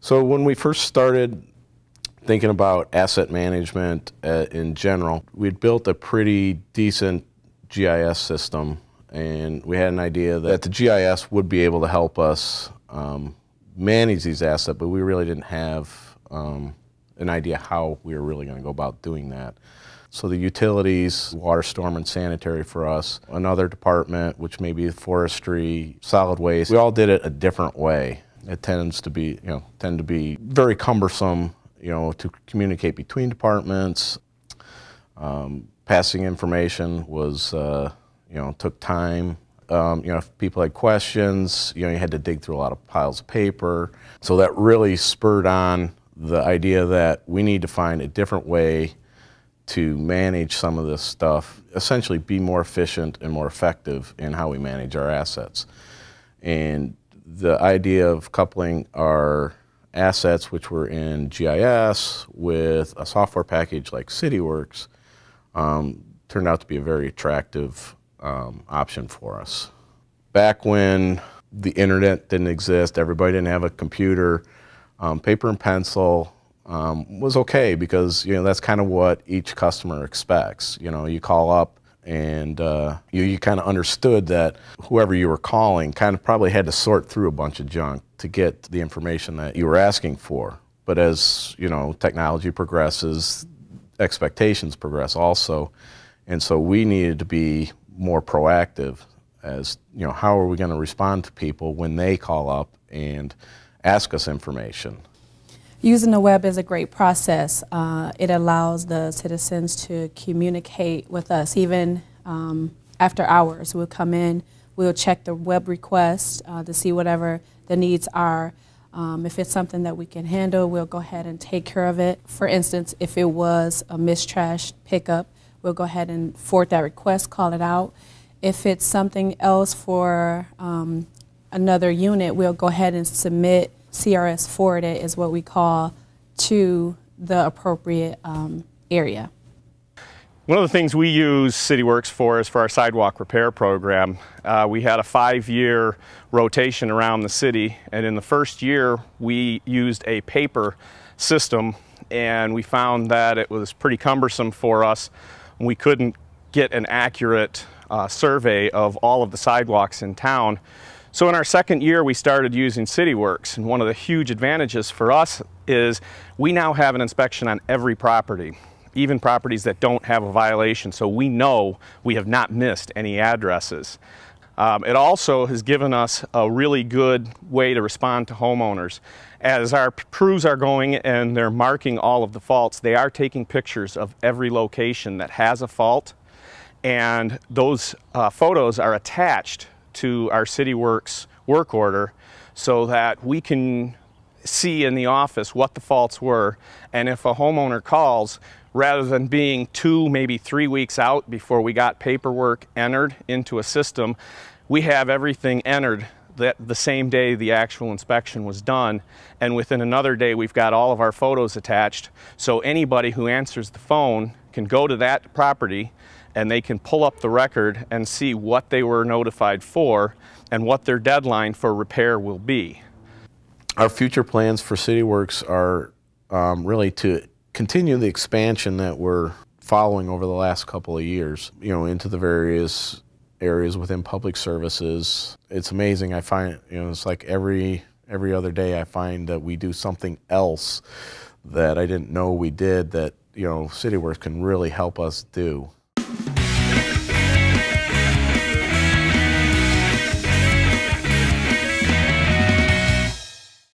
So when we first started thinking about asset management in general, we'd built a pretty decent GIS system, and we had an idea that the GIS would be able to help us manage these assets, but we really didn't have an idea how we were really going to go about doing that. So the utilities, water, storm, and sanitary for us, another department, which may be forestry, solid waste, we all did it a different way. It tends to be, tend to be very cumbersome, to communicate between departments. Passing information was, took time. If people had questions, you had to dig through a lot of piles of paper. So that really spurred on the idea that we need to find a different way to manage some of this stuff, essentially be more efficient and more effective in how we manage our assets. And the idea of coupling our assets, which were in GIS, with a software package like Cityworks, turned out to be a very attractive option for us. Back when the internet didn't exist, everybody didn't have a computer, paper and pencil was okay, because that's kind of what each customer expects. You call up and you kind of understood that whoever you were calling kind of probably had to sort through a bunch of junk to get the information that you were asking for. But as technology progresses, expectations progress also, and so we needed to be more proactive as how are we going to respond to people when they call up and ask us information. Using the web is a great process. It allows the citizens to communicate with us even after hours. We'll come in, we'll check the web request to see whatever the needs are. If it's something that we can handle, we'll go ahead and take care of it. For instance, if it was a missed trash pickup, we'll go ahead and forward that request, call it out. If it's something else for another unit, we'll go ahead and submit CRS forwarded, is what we call, to the appropriate area. One of the things we use Cityworks for is for our sidewalk repair program. We had a 5-year rotation around the city, and in the first year we used a paper system, and we found that it was pretty cumbersome for us. We couldn't get an accurate survey of all of the sidewalks in town. So in our second year, we started using Cityworks, and one of the huge advantages for us is we now have an inspection on every property, even properties that don't have a violation, so we know we have not missed any addresses. It also has given us a really good way to respond to homeowners. As our crews are going and they're marking all of the faults, they are taking pictures of every location that has a fault, and those photos are attached to our Cityworks work order so that we can see in the office what the faults were, and if a homeowner calls, rather than being 2, maybe 3 weeks out before we got paperwork entered into a system, we have everything entered the same day the actual inspection was done, and within another day we've got all of our photos attached, so anybody who answers the phone can go to that property and they can pull up the record and see what they were notified for and what their deadline for repair will be. Our future plans for Cityworks are really to continue the expansion that we're following over the last couple of years, into the various areas within public services. It's amazing. I find, it's like every other day I find that we do something else that I didn't know we did that, Cityworks can really help us do.